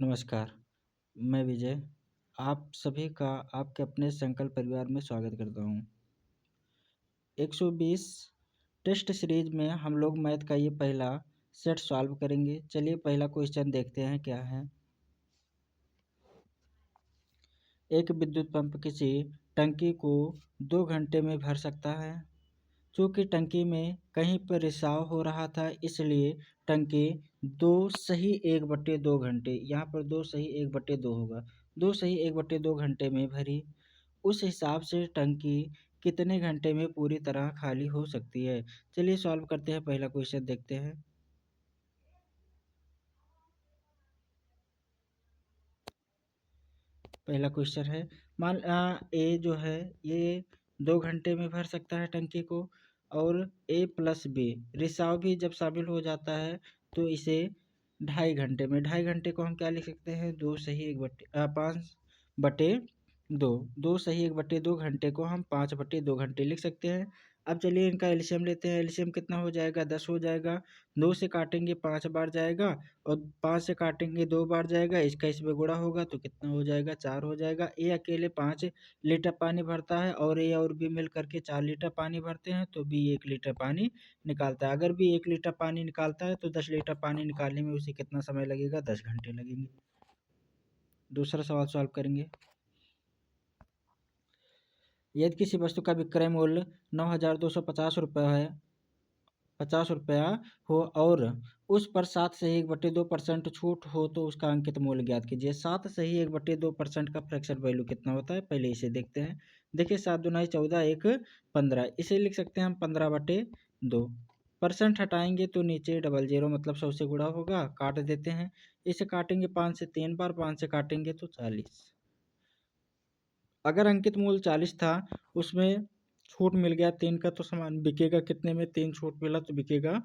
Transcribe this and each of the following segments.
नमस्कार, मैं विजय। आप सभी का आपके अपने संकल्प परिवार में स्वागत करता हूँ। 120 टेस्ट सीरीज में हम लोग मैथ का ये पहला सेट सॉल्व करेंगे। चलिए पहला क्वेश्चन देखते हैं क्या है। एक विद्युत पंप किसी टंकी को 2 घंटे में भर सकता है। चूँकि टंकी में कहीं पर रिसाव हो रहा था, इसलिए टंकी 2 सही 1/2 घंटे, यहाँ पर 2 सही 1/2 होगा, 2 सही 1/2 घंटे में भरी। उस हिसाब से टंकी कितने घंटे में पूरी तरह खाली हो सकती है। चलिए सॉल्व करते हैं, पहला क्वेश्चन देखते हैं। पहला क्वेश्चन है, ए जो है ये 2 घंटे में भर सकता है टंकी को, और ए प्लस बी रिसाव भी जब शामिल हो जाता है तो इसे 2.5 घंटे में, 2.5 घंटे को हम क्या लिख सकते हैं, 2 सही 5/2, 2 सही 1/2 घंटे को हम 5/2 घंटे लिख सकते हैं। अब चलिए इनका एलसीएम लेते हैं। एलसीएम कितना हो जाएगा, 10 हो जाएगा। 2 से काटेंगे 5 बार जाएगा, और 5 से काटेंगे 2 बार जाएगा, इसका इसमें गुणा होगा तो कितना हो जाएगा, 4 हो जाएगा। ए अकेले 5 लीटर पानी भरता है और ए और बी मिल करके 4 लीटर पानी भरते हैं, तो बी 1 लीटर पानी निकालता है। अगर बी 1 लीटर पानी निकालता है तो 10 लीटर पानी निकालने में उसे कितना समय लगेगा, 10 घंटे लगेंगे। दूसरा सवाल सॉल्व करेंगे। यदि किसी वस्तु का विक्रय मूल्य 9,250 रुपये है, 50 रुपया हो, और उस पर 7 सही 1/2% छूट हो, तो उसका अंकित मूल्य ज्ञात कीजिए। 7 सही 1/2% का फ्रैक्शन वैल्यू कितना होता है, पहले इसे देखते हैं। देखिए 7 दूना 14, 1 15, इसे लिख सकते हैं हम 15/2। परसेंट हटाएंगे तो नीचे 00 मतलब 100 से गुणा होगा, काट देते हैं। इसे काटेंगे 5 से 3 बार, 5 से काटेंगे तो 40। अगर अंकित मूल्य 40 था, उसमें छूट मिल गया 3 का, तो सामान बिकेगा कितने में, 3 छूट मिला तो बिकेगा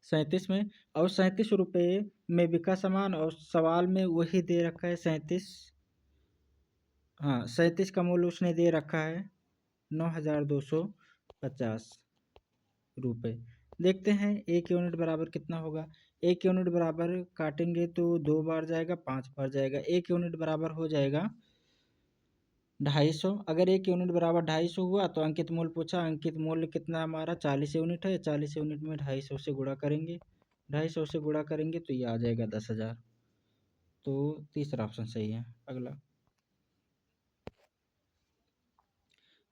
37 में। और 37 रुपये में बिका सामान, और सवाल में वही दे रखा है 37। हाँ, 37 का मूल्य उसने दे रखा है 9,250 रुपये। देखते हैं एक यूनिट बराबर कितना होगा। एक यूनिट बराबर काटेंगे तो 2 बार जाएगा, 5 बार जाएगा। एक यूनिट बराबर हो जाएगा 250। अगर एक यूनिट बराबर 250 हुआ तो अंकित मूल्य पूछा, अंकित मूल्य कितना हमारा 40 यूनिट है। 40 यूनिट में 250 से गुणा करेंगे, 250 से गुणा करेंगे तो ये आ जाएगा 10,000। तो तीसरा ऑप्शन सही है। अगला,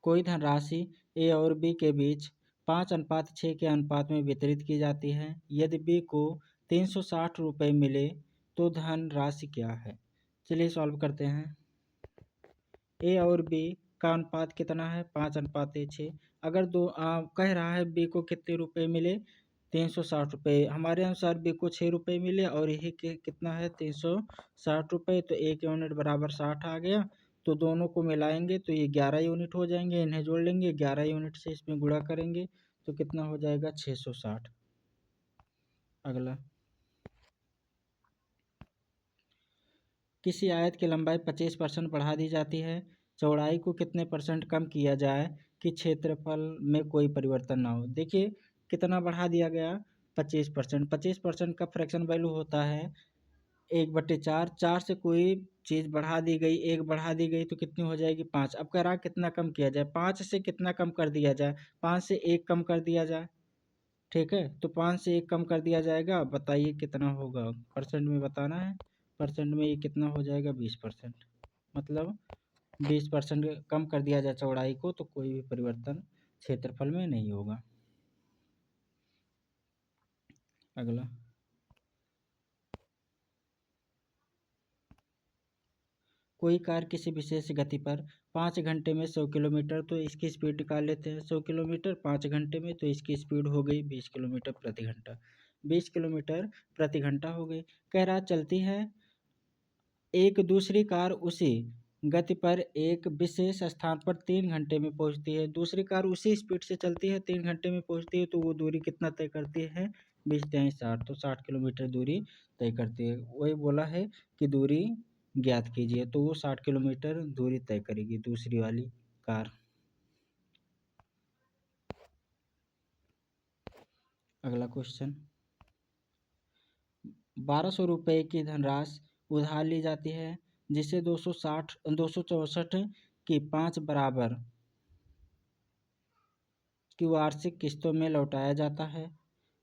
कोई धनराशि ए और बी के बीच 5:6 के अनुपात में वितरित की जाती है। यदि बी को 360 रुपये मिले तो धन राशि क्या है। चलिए सॉल्व करते हैं। ए और बी का अनुपात कितना है, 5:6। अगर कह रहा है बी को कितने रुपए मिले, 360 रुपये। हमारे अनुसार बी को 6 रुपये मिले और यही कितना है, 360 रुपये। तो एक यूनिट बराबर 60 आ गया, तो दोनों को मिलाएंगे तो ये 11 यूनिट हो जाएंगे। इन्हें जोड़ लेंगे, 11 यूनिट से इसमें गुणा करेंगे तो कितना हो जाएगा, 660। अगला, किसी आयत की लंबाई 25% बढ़ा दी जाती है, चौड़ाई को कितने परसेंट कम किया जाए कि क्षेत्रफल में कोई परिवर्तन ना हो। देखिए कितना बढ़ा दिया गया, 25%। 25% का फ्रैक्शन वैल्यू होता है 1/4। 4 से कोई चीज़ बढ़ा दी गई, 1 बढ़ा दी गई तो कितनी हो जाएगी, 5। अब कह रहा कितना कम किया जाए, 5 से कितना कम कर दिया जाए, 5 से 1 कम कर दिया जाए। ठीक है, तो 5 से 1 कम कर दिया जाएगा। बताइए कितना होगा, परसेंट में बताना है। परसेंट में ये कितना हो जाएगा, 20%। मतलब 20% कम कर दिया जाए चौड़ाई को तो कोई भी परिवर्तन क्षेत्रफल में नहीं होगा। अगला, कोई कार किसी विशेष गति पर 5 घंटे में 100 किलोमीटर, तो इसकी स्पीड निकाल लेते हैं। 100 किलोमीटर 5 घंटे में, तो इसकी स्पीड हो गई 20 किलोमीटर प्रति घंटा। 20 किलोमीटर प्रति घंटा हो गई। कह रहा चलती है एक दूसरी कार उसी गति पर एक विशेष स्थान पर 3 घंटे में पहुंचती है। दूसरी कार उसी स्पीड से चलती है, 3 घंटे में पहुंचती है, तो वो दूरी कितना तय करती है, 20-3-60, तो 60 किलोमीटर दूरी तय करती है। वही बोला है कि दूरी ज्ञात कीजिए, तो वो 60 किलोमीटर दूरी तय करेगी दूसरी वाली कार। अगला क्वेश्चन, 1200 रुपये की धनराशि उधार ली जाती है, जिसे 264 की 5 बराबर की वार्षिक किस्तों में लौटाया जाता है।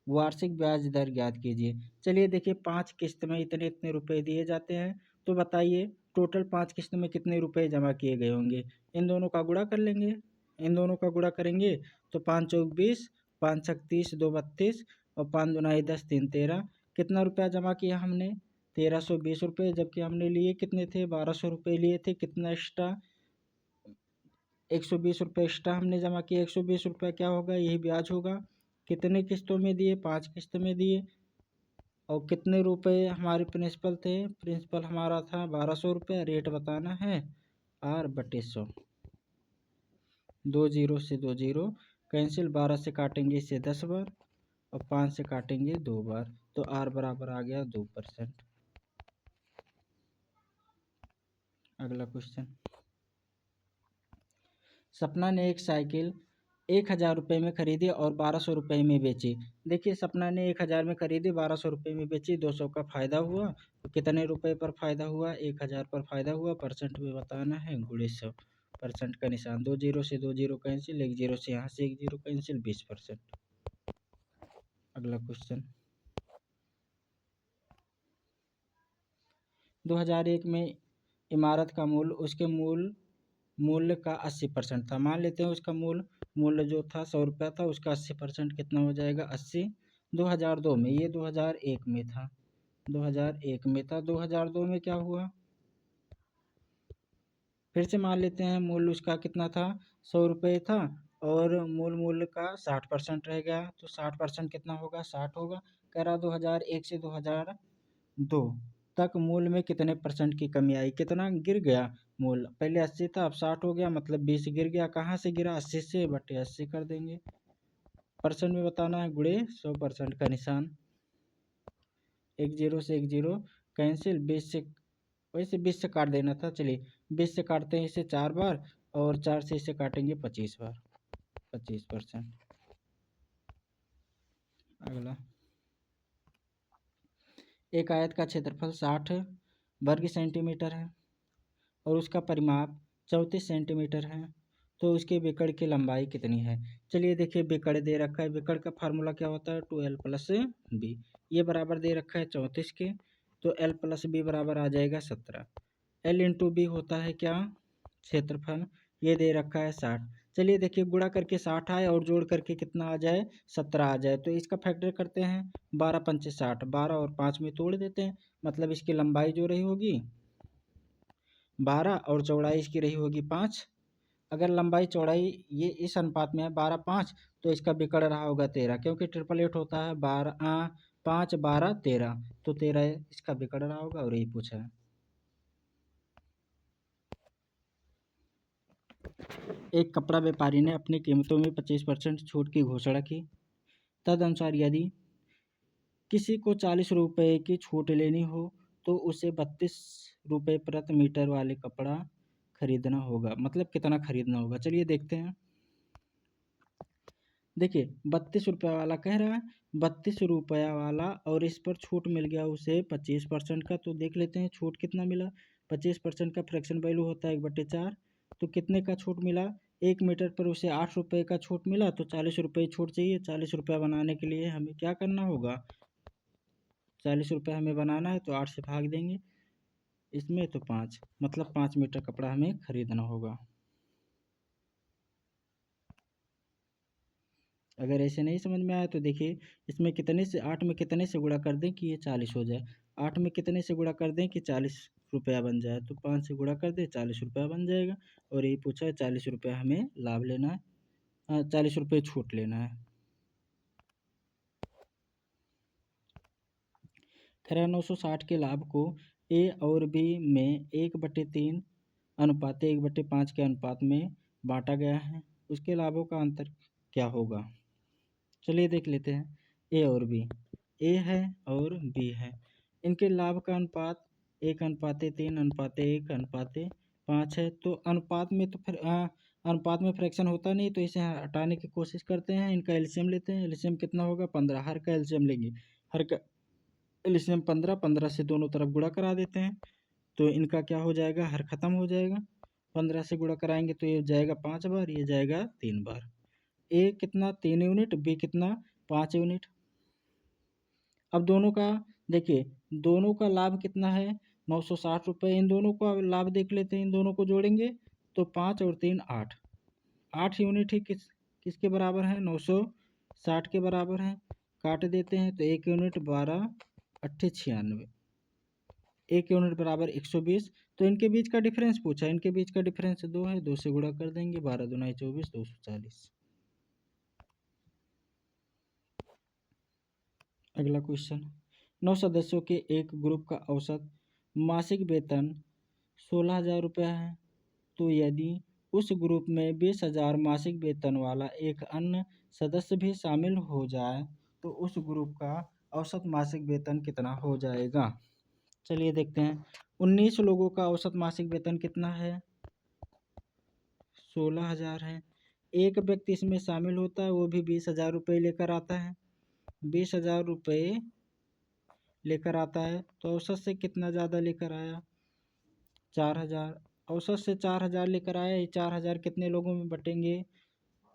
वार्षिक ब्याज दर ज्ञात कीजिए। चलिए देखिए, 5 किस्त में इतने इतने रुपए दिए जाते हैं, तो बताइए टोटल 5 किस्त में कितने रुपए जमा किए गए होंगे। इन दोनों का गुणा कर लेंगे। इन दोनों का गुणा करेंगे तो 5 चौक 20, 5 छक 30, 2 32 और 5 दुनाई 10, 3 13। कितना रुपया जमा किया हमने? 1320 रुपये, जबकि हमने लिए कितने थे? 1200 रुपये लिए थे। कितना एक्स्ट्रा? 120 रुपये एक्स्ट्रा हमने जमा किया। 120 रुपये क्या होगा? यही ब्याज होगा। कितने किस्तों में दिए? 5 किस्त में दिए। और कितने रुपए हमारे प्रिंसिपल थे? प्रिंसिपल हमारा था 1200 रुपये। रेट बताना है R/100। 2 जीरो से 2 जीरो कैंसिल। 12 से काटेंगे इसे 10 बार और 5 से काटेंगे 2 बार, तो R बराबर आ गया 2%। अगला क्वेश्चन। सपना ने एक साइकिल 1000 रुपये में खरीदी और 1200 रुपये में बेची। देखिए, सपना ने 1000 में खरीदी, 1200 रुपये में बेची, 200 का फायदा हुआ। तो कितने रुपए पर फायदा हुआ? 1000 पर फायदा हुआ। परसेंट में बताना है, गुणे 100। परसेंट का निशान। 2 जीरो से 2 जीरो कैंसिल, 1 जीरो से यहाँ से 1 जीरो कैंसिल, 20%। अगला क्वेश्चन। 2001 में इमारत का मूल्य उसके मूल्य का 80% था। मान लेते हैं उसका मूल्य जो था 100 रुपया था, उसका 80% कितना हो जाएगा? 80। 2002 में, ये 2001 में था, 2001 में था। 2002 में क्या हुआ? फिर से मान लेते हैं मूल्य उसका कितना था? 100 रुपये था और मूल्य का 60% रह गया, तो 60% कितना होगा? 60 होगा। कह रहा 2001 से 2002 तक मूल्य में कितने परसेंट की कमी आई? कितना गिर गया मूल्य? पहले 80 था, अब 60 हो गया, मतलब 20 गिर गया। कहाँ से गिरा? 80 से, बटे 80 कर देंगे। परसेंट में बताना है, गुणे 100%। का निशान। 1 जीरो से 1 जीरो कैंसिल, 20 से, वैसे 20 से काट देना था। चलिए 20 से काटते हैं इसे 4 बार और 4 से इसे काटेंगे 25 बार, 25%। अगला। एक आयत का क्षेत्रफल 60 वर्ग सेंटीमीटर है और उसका परिमाप 34 सेंटीमीटर है, तो उसके बिकड़ की लंबाई कितनी है? चलिए देखिए, बिकड़ दे रखा है। बिकड़ का फार्मूला क्या होता है? 2L + B। ये बराबर दे रखा है 34 के, तो L + B बराबर आ जाएगा 17। L × B होता है क्या? क्षेत्रफल। ये दे रखा है 60। चलिए देखिए, गुणा करके 60 आए और जोड़ करके कितना आ जाए? 17 आ जाए। तो इसका फैक्टर करते हैं। 12 पंचे 60, 12 और 5 में तोड़ देते हैं। मतलब इसकी लंबाई जो रही होगी 12 और चौड़ाई इसकी रही होगी 5। अगर लंबाई चौड़ाई ये इस अनुपात में है 12:5, तो इसका बिकड़ रहा होगा 13, क्योंकि 888 होता है 5 12 13, तो 13 इसका बिकड़ रहा होगा और यही पूछा है। एक कपड़ा व्यापारी ने अपनी कीमतों में 25% छूट की घोषणा की। तदनुसार यदि किसी को 40 रुपये की छूट लेनी हो तो उसे 32 रुपये प्रति मीटर वाले कपड़ा खरीदना होगा। मतलब कितना खरीदना होगा? चलिए देखते हैं। देखिए, 32 रुपया वाला कह रहा है, 32 रुपया वाला, और इस पर छूट मिल गया उसे 25% का। तो देख लेते हैं छूट कितना मिला। 25% का फ्रैक्शन वैल्यू होता है 1/4। तो कितने का छूट मिला? 1 मीटर पर उसे 8 रुपये का छूट मिला, तो 40 रुपये छूट चाहिए। 40 रुपया बनाने के लिए हमें क्या करना होगा? 40 रुपया हमें बनाना है, तो 8 से भाग देंगे इसमें, तो 5, मतलब 5 मीटर कपड़ा हमें खरीदना होगा। अगर ऐसे नहीं समझ में आया तो देखिए, इसमें कितने से 8 में कितने से गुणा कर दें कि ये 40 हो जाए। 8 में कितने से गुणा कर दें कि 40 रुपया बन जाए, तो 5 से गुणा कर दें, 40 रुपया बन जाएगा। और ये पूछा है 40 रुपया हमें लाभ लेना है, 40 रुपये छूट लेना है। खैर 960 के लाभ को ए और बी में 1/3 अनुपात 1/5 के अनुपात में बांटा गया है। उसके लाभों का अंतर क्या होगा? चलिए देख लेते हैं। ए और बी, ए है और बी है। इनके लाभ का अनुपात 1/3 = 1/1/5 है। तो अनुपात में तो फिर अनुपात में फ्रैक्शन होता नहीं, तो इसे हटाने की कोशिश करते हैं। इनका एलसीएम लेते हैं। एलसीएम कितना होगा? 15। हर का एलसीएम लेंगे। हर का एलसीएम 15, 15 से दोनों तरफ गुणा करा देते हैं तो इनका क्या हो जाएगा, हर खत्म हो जाएगा। 15 से गुणा कराएंगे तो ये जाएगा 5 बार, ये जाएगा 3 बार। ए कितना 3 यूनिट, बी कितना 5 यूनिट। अब दोनों का देखिए, दोनों का लाभ कितना है 960 रुपये। इन दोनों का लाभ देख लेते हैं, इन दोनों को जोड़ेंगे तो 5 और 3 8, 8 यूनिट ही किसके बराबर है, 960 के बराबर है। काट देते हैं तो 1 यूनिट 12 8 96, 1 यूनिट बराबर 120। तो इनके बीच का डिफरेंस पूछा, इनके बीच का डिफरेंस 2 है, 2 से गुणा कर देंगे, 12 दूना 24, 240। अगला क्वेश्चन, 9 सदस्यों के एक ग्रुप का औसत मासिक वेतन 16,000 रुपये है। तो यदि उस ग्रुप में 20,000 मासिक वेतन वाला एक अन्य सदस्य भी शामिल हो जाए तो उस ग्रुप का औसत मासिक वेतन कितना हो जाएगा। चलिए देखते हैं, 19 लोगों का औसत मासिक वेतन कितना है, 16,000 है। एक व्यक्ति इसमें शामिल होता है, वो भी 20,000 रुपये लेकर आता है, 20,000 रुपये लेकर आता है तो औसत से कितना ज़्यादा लेकर आया, 4,000। औसत से 4,000 लेकर आया, ये 4,000 कितने लोगों में बटेंगे,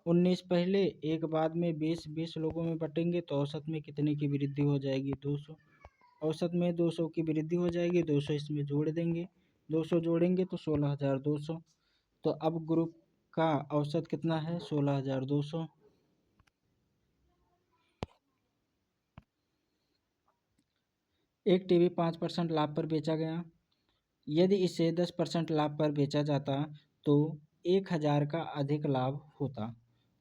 19 पहले, एक बाद में, 20 लोगों में बटेंगे तो औसत में कितने की वृद्धि हो जाएगी, 200। औसत में 200 की वृद्धि हो जाएगी, 200 इसमें जोड़ देंगे, 200 जोड़ेंगे तो 16,200। तो अब ग्रुप का औसत कितना है, 16,200। एक टीवी 5% लाभ पर बेचा गया। यदि इसे 10% लाभ पर बेचा जाता तो 1,000 का अधिक लाभ होता।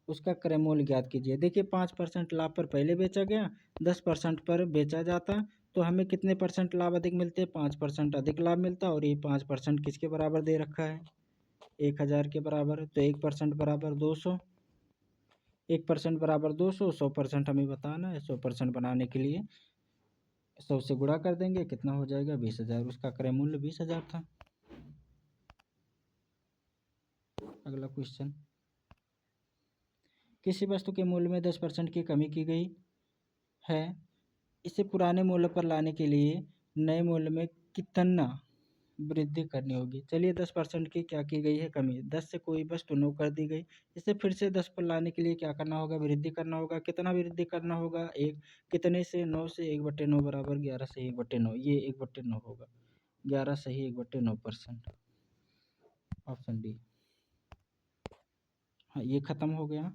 उसका क्रय मूल्य ज्ञात कीजिए। देखिए 5% लाभ पर पहले बेचा गया, 10% पर बेचा जाता तो हमें कितने परसेंट लाभ अधिक मिलते, 5% अधिक लाभ मिलता। और ये 5% किसके बराबर दे रखा है, 1,000 के बराबर। तो 1% बराबर 200, 1% बराबर 200, 100% हमें बताना है। 100% बनाने के लिए 100 से गुणा कर देंगे, कितना हो जाएगा, 20,000। उसका क्रय मूल्य 20,000 था। अगला क्वेश्चन, किसी वस्तु के मूल्य में 10% की कमी की गई है, इसे पुराने मूल्य पर लाने के लिए नए मूल्य में कितना वृद्धि करनी होगी। चलिए 10% की क्या की गई है, कमी, 10 से कोई वस्तु 9 कर दी गई, इसे फिर से 10 पर लाने के लिए क्या करना होगा, वृद्धि करना होगा। कितना वृद्धि करना होगा, एक, कितने से, 9 से, 1/9 बराबर 11 से 1/9, ये 1/9 होगा, 11 सही 1/9%। Option D. हाँ, ये खत्म हो गया।